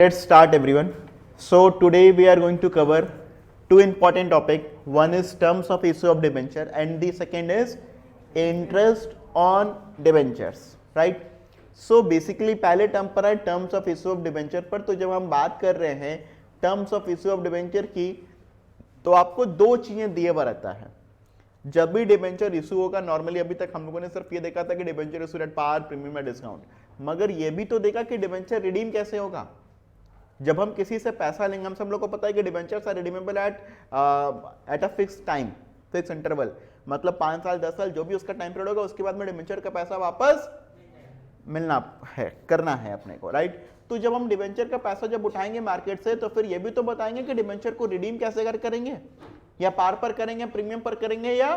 Let's start everyone. So today we are going to cover two important topics. One is terms of issue of debenture and the second is interest on debentures, right? So basically पहले term पर है terms of issue of debenture पर। तो जब हम बात कर रहे हैं terms of issue of debenture की तो आपको दो चीजें दिए हुआ रहता है जब भी डिबेंचर इशू होगा। नॉर्मली अभी तक हम लोगों ने सिर्फ ये देखा था कि debenture issue at par, premium या डिस्काउंट, मगर ये भी तो देखा कि डिबेंचर रिडीम कैसे होगा। जब हम किसी से पैसा लेंगे, हम सब लोग को पता है कि debentures are redeemable at a fix time, fix interval, मतलब 5 साल 10 साल जो भी उसका टाइम पीरियड होगा, उसके बाद में डिबेंचर का पैसा वापस मिलना है, करना है अपने को, राइट। तो जब हम डिबेंचर का पैसा जब उठाएंगे मार्केट से, तो फिर ये भी तो बताएंगे कि डिबेंचर को रिडीम कैसे करेंगे, या पार पर करेंगे, प्रीमियम पर करेंगे, या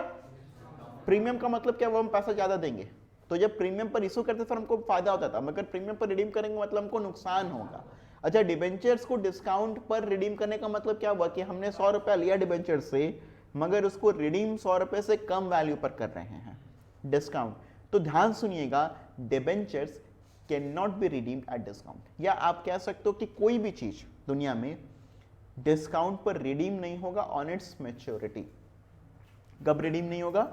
प्रीमियम का मतलब क्या, वो हम पैसा ज्यादा देंगे। तो जब प्रीमियम पर इशू करते फिर हमको फायदा होता था, मगर प्रीमियम पर रिडीम करेंगे मतलब हमको नुकसान होगा। अच्छा, डिबेंचर्स को डिस्काउंट पर रिडीम करने का मतलब क्या हुआ कि हमने 100 रुपया लिया डिबेंचर से, मगर उसको रिडीम 100 रुपए से कम वैल्यू पर कर रहे हैं, डिस्काउंट। तो ध्यान सुनिएगा, debentures can not be redeemed at discount, या आप कह सकते हो कि कोई भी चीज दुनिया में डिस्काउंट पर रिडीम नहीं होगा ऑन इट्स मैच्योरिटी। कब रिडीम नहीं होगा?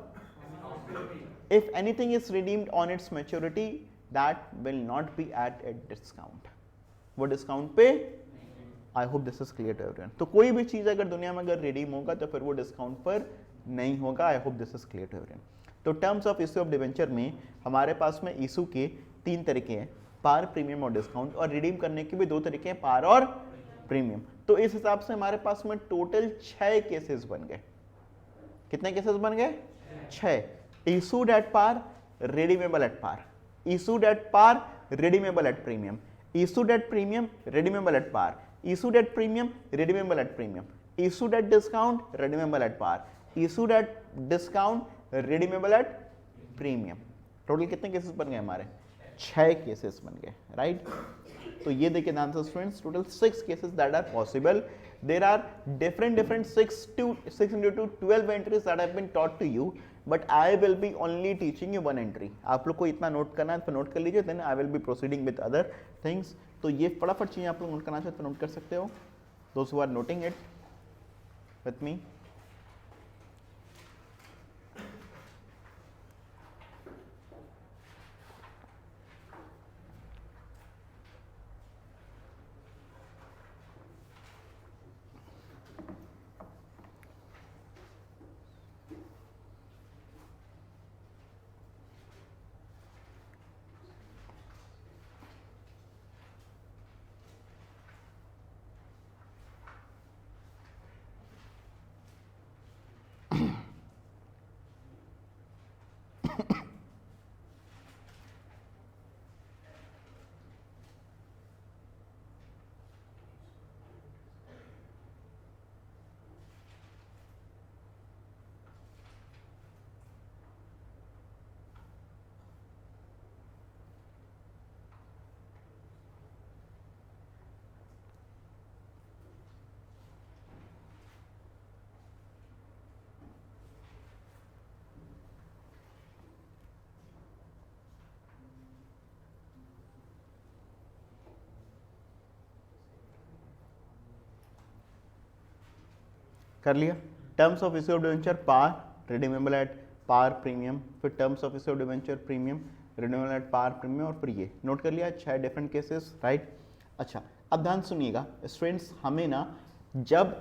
If anything is redeemed on its maturity that will not be at a discount, वो डिस्काउंट पे। I hope this is clear to everyone. तो कोई भी चीज अगर दुनिया में अगर रिडीम होगा तो फिर वो डिस्काउंट पर नहीं होगा। I hope this is clear to everyone. तो terms of issue of debenture में हमारे पास में इशू के 3 तरीके हैं, पार, प्रीमियम और डिस्काउंट, और रिडीम करने के भी 2 तरीके हैं, पार और प्रीमियम। तो इस हिसाब से हमारे पास में टोटल 6 केसेस बन गए। कितने केसेस बन गए? 6। Issued at par, redeemable at par, issued at par, redeemable at premium, issued at premium, redeemable at par, issued at premium, redeemable at premium, issued at discount, redeemable at par, issued at discount, redeemable at premium। Total कितने cases बन गए हमारे? 6 cases बन गए, right. तो ये देखिए ध्यान से students, total 6 cases that are possible. There are different 6 into 12 entries that have been taught to you, but I will be only teaching you 1 entry। आप लोग को इतना नोट करना है तो नोट कर लीजिए, then I will be proceeding with other things। तो ये फटाफट चीजें आप लोग नोट करना चाहते तो नोट कर सकते हो, those who are noting it with me। कर लिया। Terms of issue of debenture par, redeemable at par, premium, फिर terms of issue of debenture premium, redeemable at par, premium, और फिर ये नोट कर लिया 6 डिफरेंट केसेस, राइट। अच्छा, अब ध्यान सुनिएगा स्टूडेंट्स, हमें ना जब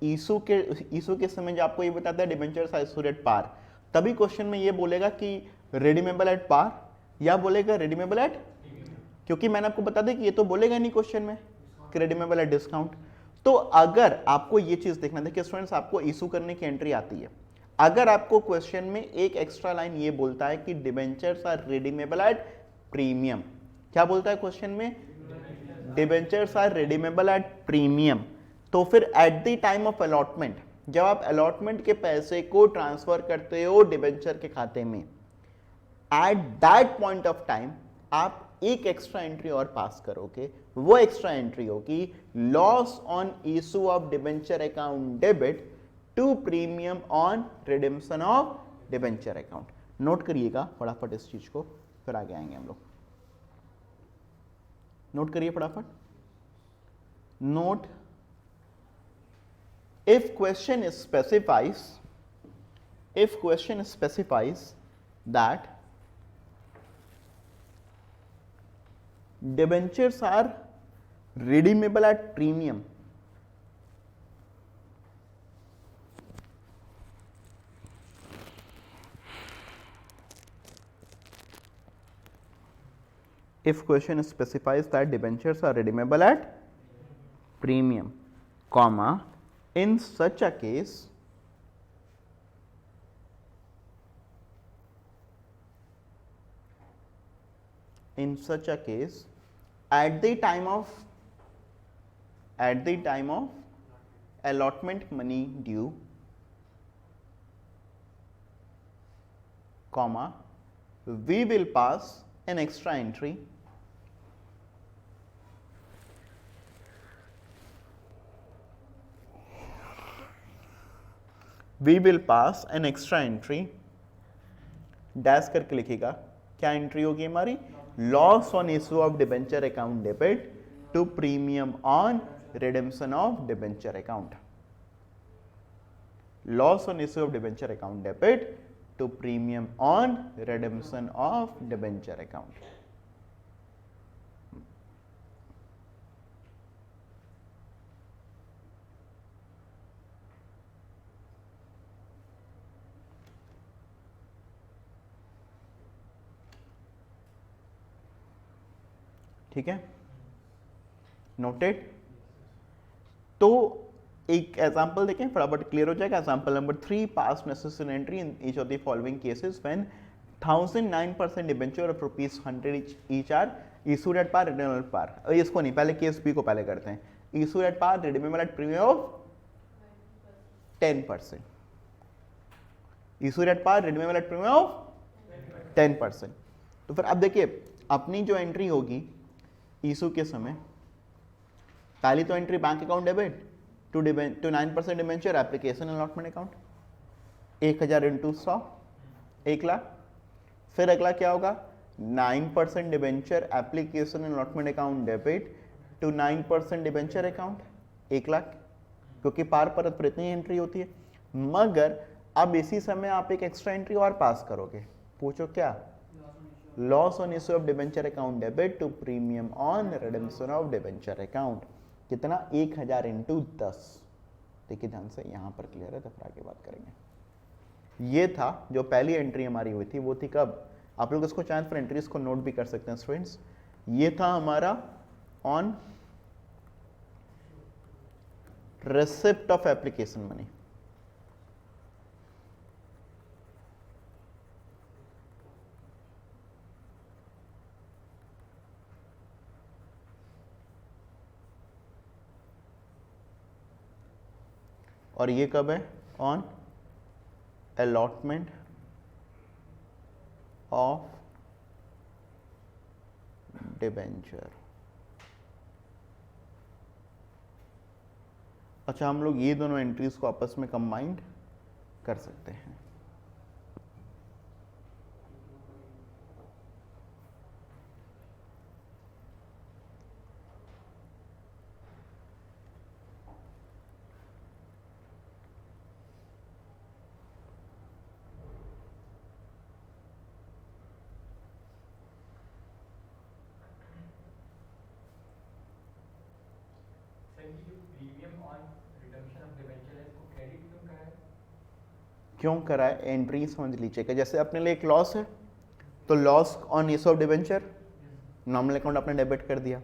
इशू के समय जो आपको ये बताता है debentures are issued at par, तभी क्वेश्चन में ये बोलेगा कि रिडीमेबल एट पार या बोलेगा रिडीमेबल एट, क्योंकि मैंने आपको बता दें कि ये तो बोलेगा नहीं क्वेश्चन में कि रिडीमेबल एट डिस्काउंट। तो अगर आपको ये चीज देखना, देखिए स्टूडेंट्स, आपको इशू करने की एंट्री आती है, अगर आपको क्वेश्चन में एक एक्स्ट्रा लाइन ये बोलता है कि debentures are redeemable at premium, क्या बोलता है क्वेश्चन में? Debentures are redeemable at premium, तो फिर at the time of allotment, जब आप अलॉटमेंट के पैसे को ट्रांसफर करते हो डिबेंचर के खाते में, at that point of time आप एक एक्स्ट्रा एंट्री और पास करोगे। वो एक्स्ट्रा एंट्री होगी loss on issue of debenture account debit to premium on redemption of debenture account. Note करिएगा फटाफट इस चीज को, फिर आगे आएंगे हम लोग। नोट करिए फटाफट। note if question specifies that debentures are redeemable at premium, if question specifies that debentures are redeemable at premium, comma, in such a case at the time of allotment money due, comma, we will pass an extra entry dash करके लिखेगा, क्या entry होगी हमारी, loss on issue of debenture account debit to premium on redemption of debenture account, loss on issue of debenture account debit to premium on redemption of debenture account. ठीक है, noted. तो एक example देखें, फटाफट clear हो जाएगा. Example number 3, pass necessary entry in each of the following cases when 1009% debenture of ₹100 each are issued at par, redeemable at par. इसको नहीं, पहले केस बी को पहले करते हैं. Issued at par, redeemable at premium of 10%. Issued at par, redeemable at premium of 10%. तो फिर अब देखिए अपनी जो एंट्री होगी इशू के समय, पहली तो entry bank account debit to 9% debenture application allotment account, 1000 into 100, 1 lakh. फिर अगला क्या होगा, 9% debenture application allotment account debit to 9% debenture account, 1 lakh, क्योंकि पार पर इतनी एंट्री होती है. मगर अब इसी समय आप एक एक्स्ट्रा एंट्री और पास करोगे, पूछो क्या, loss on issue of debenture account debit to premium on redemption of debenture account. कितना, 1000 इंटू 10. देखिए ध्यान से, यहां पर क्लियर है तो फिर आगे बात करेंगे. ये था जो पहली एंट्री हमारी हुई थी, वो थी कब, आप लोग इसको चाहे फिर एंट्रीज को नोट भी कर सकते हैं स्टूडेंट्स. ये था हमारा on receipt of application money. और ये कब है, ऑन अलॉटमेंट ऑफ डिबेंचर. अच्छा, हम लोग ये दोनों एंट्रीज को आपस में कंबाइंड कर सकते हैं. क्यों कराए, एंट्री समझ लीजिएगा. जैसे अपने लिए एक लॉस है तो loss on issue of debenture normal account आपने डेबिट कर दिया.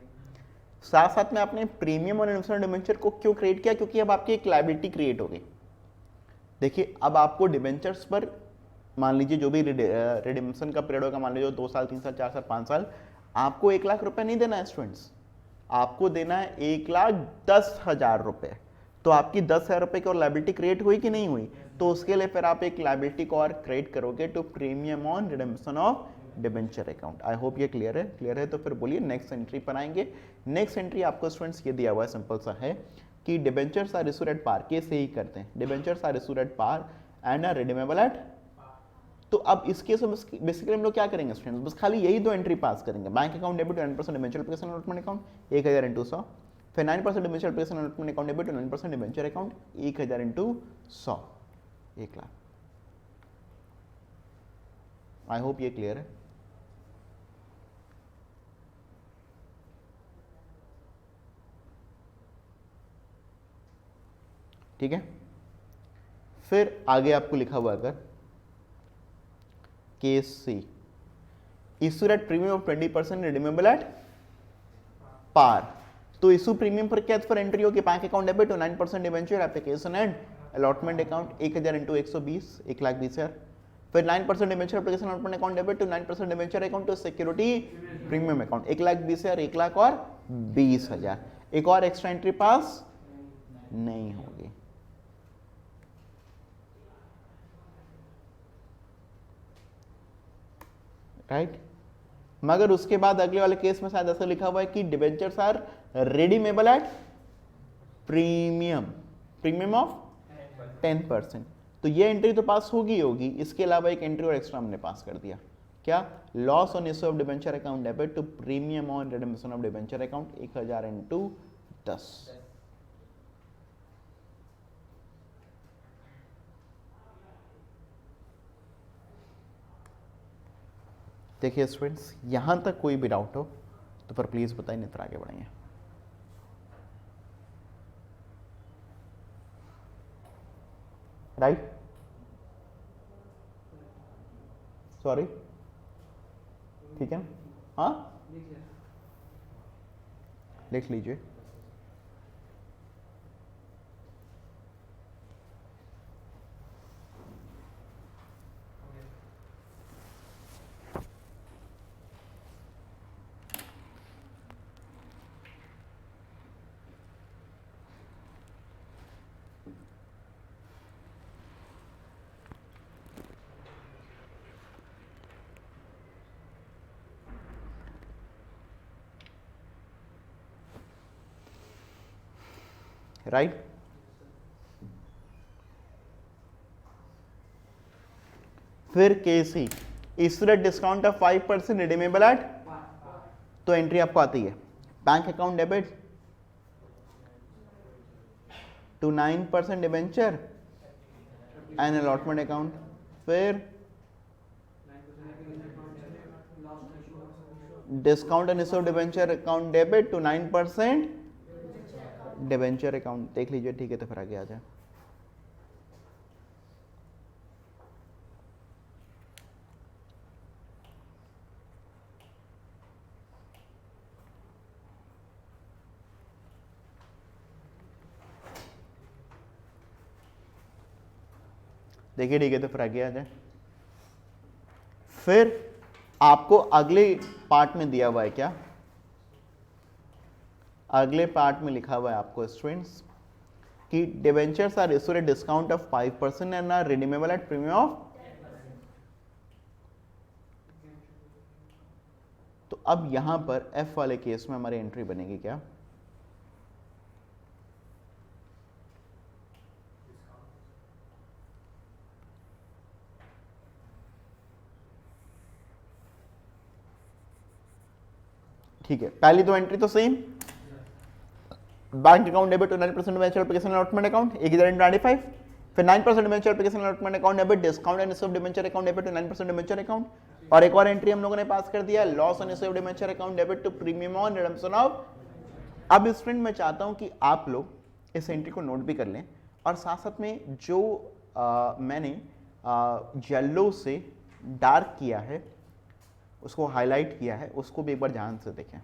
साथ साथ में आपने प्रीमियम और रिडेम्पशन डिबेंचर को क्यों क्रिएट किया, क्योंकि अब आपकी एक लायबिलिटी क्रिएट हो गई. देखिए अब आपको डिबेंचर्स पर मान लीजिए जो भी रिडेम्पशन का पीरियड होगा, मान लीजिए 2 साल, 3 साल, 4 साल, 5 साल, आपको 1 लाख रुपए नहीं देना है स्टूडेंट्स, आपको देना है 1,10,000 रुपए. तो आपकी 10,000 रुपए की और लायबिलिटी क्रिएट हुई कि नहीं हुई, तो उसके लिए फिर आप एक लायबिलिटी को और क्रिएट करोगे to premium on redemption of debenture account. I hope ये क्लियर है. क्लियर है तो फिर बोलिए नेक्स्ट एंट्री पर आएंगे. नेक्स्ट एंट्री आपको स्टूडेंट्स ये दिया हुआ है, सिंपल सा है कि debentures are issued at par, कैसे ही करते हैं, debentures are issued at par and are redeemable at. तो अब इस केस में बेसिकली हम लोग क्या करेंगे स्टूडेंट्स, बस खाली यही दो एंट्री पास करेंगे. Bank account debit 10% debenture application allotment account 1000 into 100, फिर 9% debenture application allotment account debit to 9% debenture account 1000 into 100 1 lakh. I hope ये क्लियर है। ठीक है, फिर आगे आपको लिखा हुआ अगर case C issue at premium of 20% redeemable at par, तो इशू प्रीमियम पर क्या फॉर एंट्री होगी bank account debit to 9% debenture application and allotment account 1000 into 120 1,20,000। फिर 9% debenture application allotment account debit to 9% debenture account to security premium account 1,20,000 1 lakh और 20,000। एक और extra entry पास नहीं होगी। राइट, मगर उसके बाद अगले वाले केस में शायद ऐसा लिखा हुआ है कि debentures are redeemable at premium of 10%, तो ये एंट्री तो पास होगी। इसके अलावा एक एंट्री और एक्स्ट्रा हमने पास कर दिया, क्या? Loss on issue of debenture account debit to premium on redemption of debenture account 1000 into 10। देखिए स्टूडेंट्स, यहां तक कोई भी डाउट हो तो फिर प्लीज बताइए, नहीं तो आगे बढ़ेंगे। राइट, सॉरी, ठीक है, हाँ लिख लीजिए। राइट, फिर केसी issued at discount of 5% redeemable at, तो एंट्री आपको आती है bank account debit to 9% debenture and allotment account, फिर discount and issue debenture account debit to 9% debenture account. देख लीजिए, ठीक है, तो फिर आगे आ जाए। देखिए, ठीक है, तो फिर आगे आ जाए। फिर आपको अगले पार्ट में दिया हुआ है क्या? अगले पार्ट में लिखा हुआ है आपको स्टूडेंट्स कि debentures are issued at discount of 5% and are redeemable at premium of, तो अब यहां पर एफ वाले केस में हमारी एंट्री बनेगी क्या? ठीक है, पहली दो एंट्री तो same, bank account debit to 9% debenture application allotment account 1095, फिर 9% debenture application allotment account debit discount and issue of debenture account debit to 9% debenture account, और एक और एंट्री हम लोगों ने पास कर दिया loss on issue of debenture account debit to premium on redemption of. अब स्टूडेंट मैं चाहता हूं कि आप लोग इस एंट्री को नोट भी कर लें और साथ साथ में जो मैंने येलो से डार्क किया है, उसको हाईलाइट किया है, उसको भी एक बार ध्यान से देखें।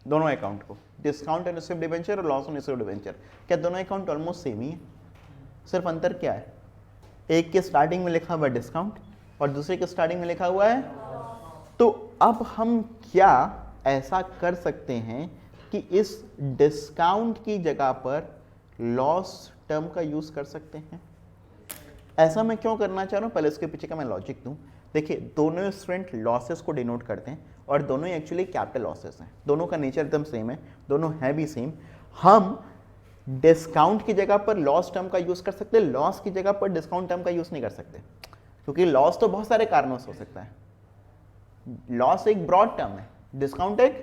दोनों अकाउंट को, discount and issue of debenture और loss on issue of debenture, क्या दोनों अकाउंट ऑलमोस्ट सेम ही है? सिर्फ अंतर क्या है? एक के स्टार्टिंग में लिखा हुआ है डिस्काउंट और दूसरे के स्टार्टिंग में लिखा हुआ है, तो अब हम क्या ऐसा कर सकते हैं कि इस डिस्काउंट की जगह पर लॉस टर्म का यूज कर सकते हैं। ऐसा मैं क्यों करना चाह रहा हूं, पहले इसके पीछे का मैं लॉजिक दूं। देखिए, दोनों स्टूडेंट लॉसेस को डिनोट करते हैं और दोनों ही एक्चुअली कैपिटल लॉसेस हैं, दोनों का नेचर एकदम सेम है, दोनों है भी सेम। हम डिस्काउंट की जगह पर लॉस टर्म का यूज कर सकते हैं, लॉस की जगह पर डिस्काउंट टर्म का यूज नहीं कर सकते, क्योंकि लॉस तो बहुत सारे कारणों से हो सकता है। लॉस एक ब्रॉड टर्म है, डिस्काउंट एक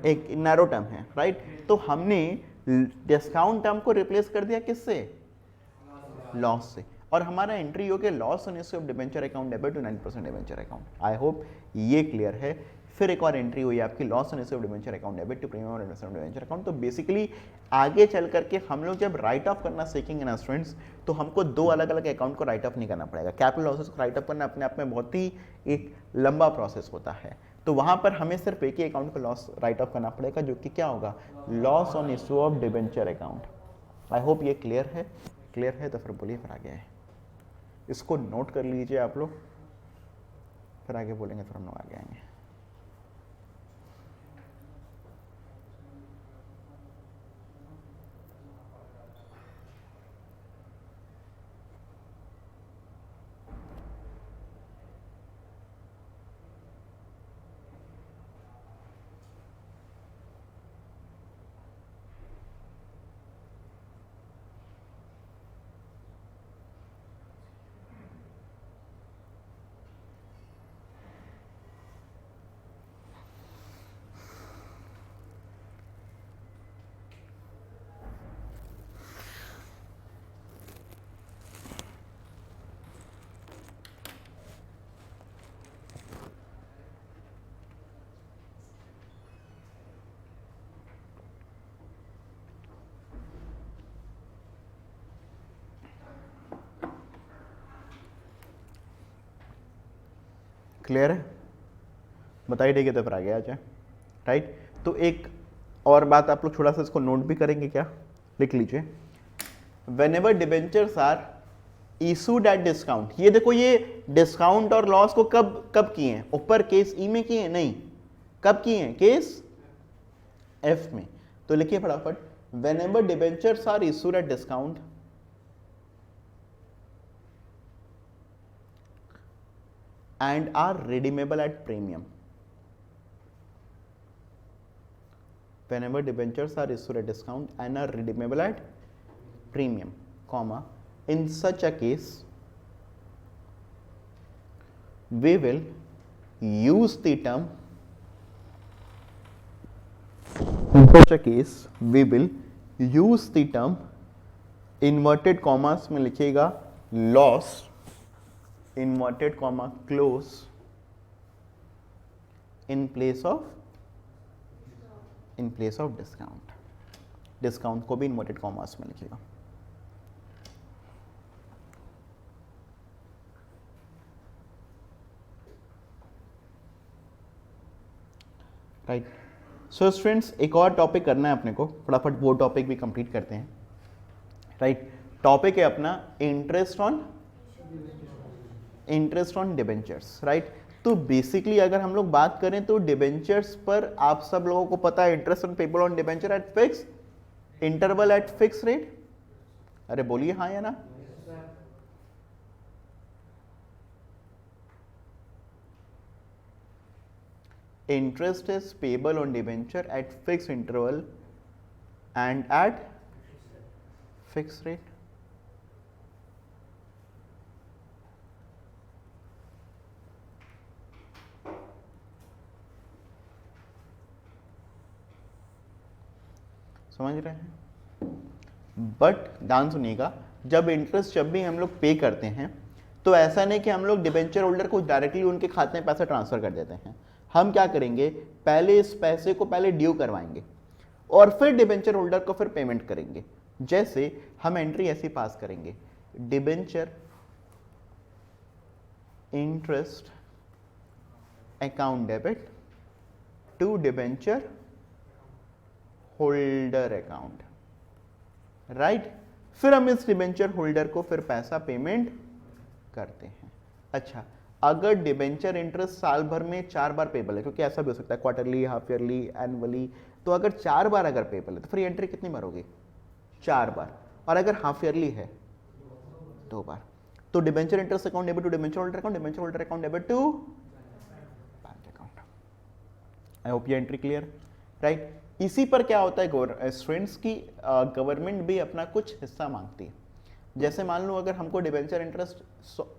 एक नैरो टर्म है, राइट। तो हमने डिस्काउंट टर्म को रिप्लेस कर दिया किससे, लॉस से, और हमारा एंट्री हो गया loss on issue of debenture account debit to 9% debenture account. I hope ये क्लियर है। फिर एक और एंट्री हुई आपकी loss on issue of debenture account debit to premium investment debenture account. तो बेसिकली आगे चल करके हम लोग जब राइट ऑफ करना सीखेंगे ना स्टूडेंट्स, तो हमको दो अलग अलग अकाउंट को राइट ऑफ नहीं करना पड़ेगा। कैपिटल लॉसेस को राइट ऑफ करना अपने आप में बहुत ही एक लंबा प्रोसेस होता है, तो वहां पर हमें सिर्फ एक ही अकाउंट को लॉस राइट ऑफ करना पड़ेगा, जो कि क्या होगा, loss on issue of debenture account. I hope ये क्लियर है। क्लियर है तो फिर बोलिए, फिर आगे है, इसको नोट कर लीजिए आप लोग, फिर आगे बोलेंगे, फिर हम लोग आगे आएंगे। क्लियर है, बताइए, ठीक है तो फिर आगे आ जाए, राइट। तो एक और बात आप लोग थोड़ा सा इसको नोट भी करेंगे क्या, लिख लीजिए। Whenever debentures are issued at discount, ये देखो ये डिस्काउंट और लॉस को कब कब किए हैं, ऊपर केस ई में किए हैं, नहीं, कब किए हैं, केस एफ में। तो लिखिए फटाफट, whenever debentures are issued at discount and are redeemable at premium. Whenever debentures are issued at discount and are redeemable at premium, comma, in such a case we will use the term, in such a case we will use the term, inverted commas में लिखिएगा loss, inverted comma close, in place of discount। Discount को भी inverted commas में लिखिएगा, right. So students एक और topic करना है अपने को, फटाफट वो टॉपिक भी कंप्लीट करते हैं, राइट। टॉपिक है अपना इंटरेस्ट ऑन डिबेंचर्स, राइट। तो बेसिकली अगर हम लोग बात करें तो डिबेंचर्स पर आप सब लोगों को पता है, interest on paper on debenture eight fix interval eight fix rate. अरे बोलिए हाँ या ना, interest is payable on debenture at fixed interval and at fixed rate। समझ रहे हैं, बट ध्यान सुनिएगा, जब इंटरेस्ट जब भी हम लोग पे करते हैं तो ऐसा नहीं कि हम लोग डिबेंचर होल्डर को डायरेक्टली उनके खाते में पैसा ट्रांसफर कर देते हैं। हम क्या करेंगे, पहले इस पैसे को पहले ड्यू करवाएंगे और फिर डिबेंचर होल्डर को फिर पेमेंट करेंगे। जैसे हम एंट्री ऐसी पास करेंगे, debenture interest account debit to debenture holder account, right. फिर हम इस डिबेंचर होल्डर को फिर पैसा पेमेंट करते हैं। अच्छा, अगर डिबेंचर इंटरेस्ट साल भर में 4 बार पेबल है, क्योंकि ऐसा भी हो सकता है क्वार्टरली, हाफ ईयरली, एनुअली, तो अगर 4 बार अगर पेबल है तो फिर एंट्री कितनी बार होगी, 4 बार। और अगर हाफ ईयरली है 2 बार। तो debenture interest account debit to debenture holder account, debenture holder account debit to bank account. I hope ये एंट्री क्लियर, राइट। इसी पर क्या होता है स्टूडेंट्स की, गवर्नमेंट भी अपना कुछ हिस्सा मांगती है। जैसे मान लो अगर हमको डिबेंचर इंटरेस्ट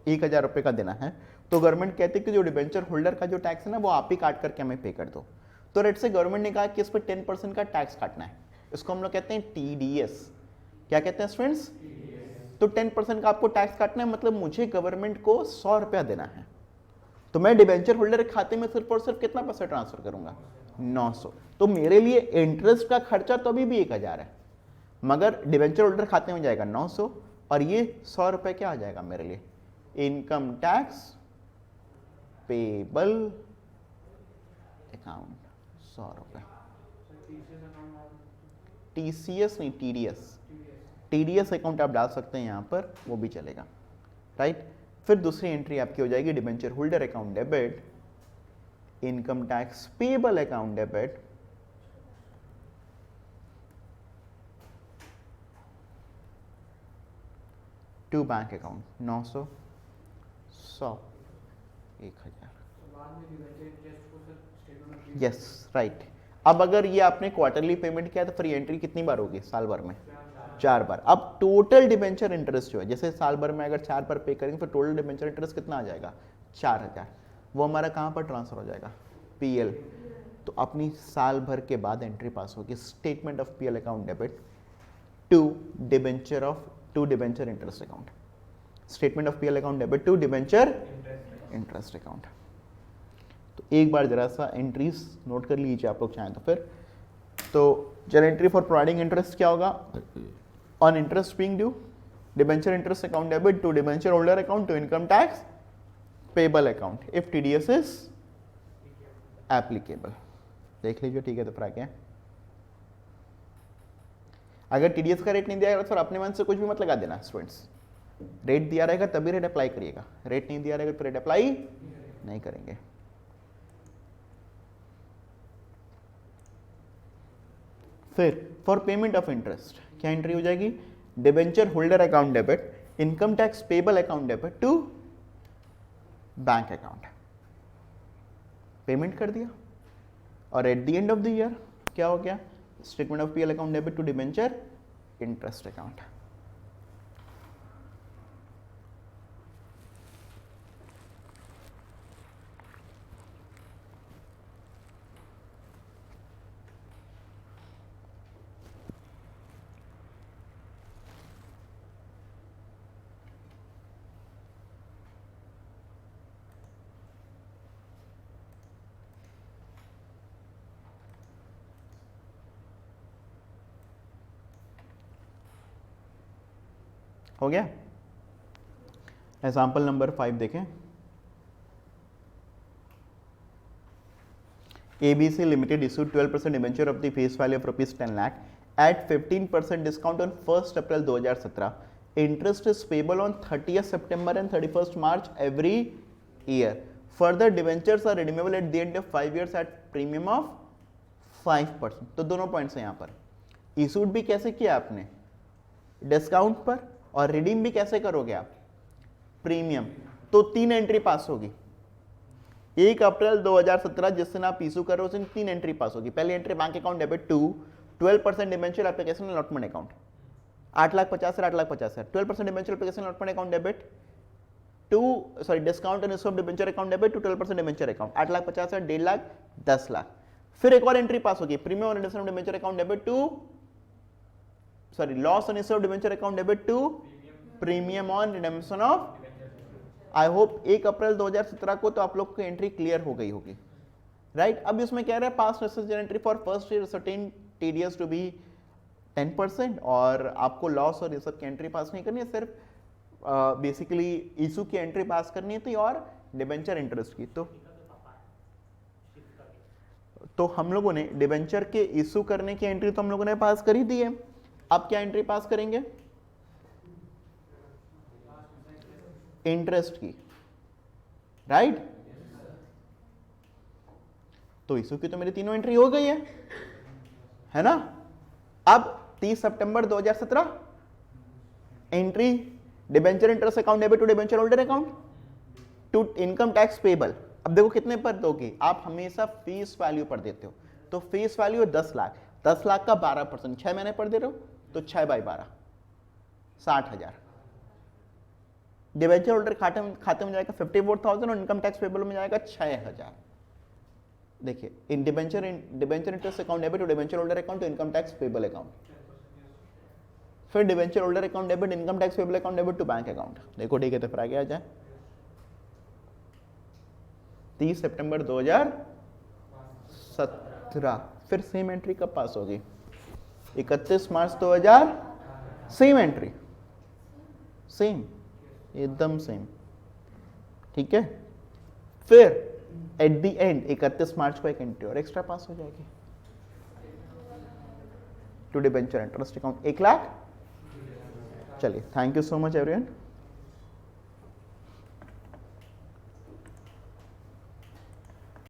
1000 रुपये का देना है, तो गवर्नमेंट कहती है कि जो डिबेंचर होल्डर का जो टैक्स है ना वो आप ही काट करके हमें पे कर दो। तो रेट से गवर्नमेंट ने कहा कि इस पर 10% का टैक्स काटना है, इसको हम लोग कहते हैं टीडीएस। क्या कहते हैं स्टूडेंट्स? तो 10% का आपको टैक्स काटना है, मतलब मुझे गवर्नमेंट को 100 रुपया देना है, तो मैं डिबेंचर होल्डर के खाते में सिर्फ और सिर्फ कितना पैसा ट्रांसफर करूंगा? 900। तो मेरे लिए इंटरेस्ट का खर्चा तो अभी भी 1000 है, मगर डिबेंचर होल्डर खाते में जाएगा 900, और ये 100 रुपए क्या आ जाएगा मेरे लिए? इनकम टैक्स पेबल अकाउंट 100 रुपए। टीसीएस नहीं, टीडीएस। टीडीएस अकाउंट आप डाल सकते हैं यहां पर, वो भी चलेगा, राइट। फिर दूसरी एंट्री आपकी हो जाएगी debenture holder account debit, income tax payable account debit, to bank account 900, 100, 1000। Yes, right. अब अगर ये आपने क्वार्टरली पेमेंट किया तो फिर एंट्री कितनी बार होगी साल भर में? 4 बार। अब टोटल डिबेंचर इंटरेस्ट जो है, जैसे साल भर में अगर 4 बार पे करेंगे फिर टोटल डिबेंचर इंटरेस्ट कितना आ जाएगा? 4000। वो हमारा कहाँ पर ट्रांसफर हो जाएगा? पीएल। तो अपनी साल भर के बाद एंट्री पास होगी, statement of PL account debit to debenture interest account, statement of PL account debit to debenture interest account. तो एक बार जरा सा एंट्रीज नोट कर लीजिए आप लोग चाहें तो। फिर तो journal entry for providing interest क्या होगा? On interest being due, debenture interest account debit to debenture holder account to income tax payable account if TDS is applicable. देख लीजिए, ठीक है। तो फिर क्या, अगर टीडीएस का रेट नहीं दिया तो फिर अपने मन से कुछ भी मत लगा देना स्टूडेंट्स। रेट दिया रहेगा तभी रेट अप्लाई करिएगा, रेट नहीं दिया रहेगा तो रेट अप्लाई नहीं करेंगे। फिर फॉर पेमेंट ऑफ इंटरेस्ट क्या एंट्री हो जाएगी? Debenture holder account debit, income tax payable account debit to bank account. Payment कर दिया, और at the end of the year क्या हो गया? Statement of PL account debit to debenture interest account. हो गया? एग्जाम्पल नंबर 5 देखें। ABC Limited issued 12% debenture of the face value of ₹10 lakh at 15% discount on 1 April 2017. Interest is payable on 30th September and 31st March every year. Further debentures are redeemable at the end of 5 years at premium of 5%. तो दोनों points हैं यहाँ पर। Issued भी कैसे किया आपने? Discount पर, और रिडीम भी कैसे करोगे आप? प्रीमियम। तो 3 एंट्री पास होगी। 1 अप्रैल 2017 जिस दिन आप इशू कर रहे हो उस दिन 3 एंट्री पास होगी। पहली entry bank account debit to 12% debenture application allotment account 8,50,000 8,50,000 12% debenture application allotment account debit to discount and issue of debenture account debit to 12% debenture account 8,50,000 1.5 lakh 10 lakh. फिर एक और एंट्री पास होगी, premium on redemption of debenture account debit to loss on issue of debenture account debit to premium on redemption of. I hope 1 April 2017 को तो आप लोग की entry clear हो गई होगी, राइट। अब इसमें कह रहे हैं past necessary entry for first year certain TDS to be 10%, और आपको लॉस और ये सब की एंट्री पास नहीं करनी है, सिर्फ बेसिकली इशू की एंट्री पास करनी है थी और डिबेंचर इंटरेस्ट की। तो हम लोगों ने डिबेंचर के इशू करने की एंट्री तो हम लोगों ने पास कर ही दी है। अब क्या एंट्री पास करेंगे? इंटरेस्ट की, राइट। तो इशू की तो मेरी तीनों एंट्री हो गई है ना। अब 30 सितंबर 2017 entry debenture interest account debit to debenture holder account to income tax payable. अब देखो कितने पर दोगे आप? हमेशा फेस वैल्यू पर देते हो, तो फेस वैल्यू है 10 लाख, 10 लाख का 12%, 6 महीने पर दे रहे हो तो 6/12 60,000। डिबेंचर होल्डर खाते में जाएगा 54,000 और इनकम टैक्स पेबल में जाएगा 6,000। देखिए इन debenture interest account debit to debenture holder account to income tax payable account, फिर debenture holder account debit income tax payable account debit to bank account. देखो ठीक है, तो फिर आगे आ जाए 30 सितंबर 2017, फिर सेम एंट्री कब पास होगी? 31 मार्च 2000, सेम एंट्री, सेम, एकदम सेम, ठीक है। फिर एट द एंड 31 मार्च को एक एंट्री और एक्स्ट्रा पास हो जाएगी to debenture interest account 1 lakh. चलिए, thank you so much everyone.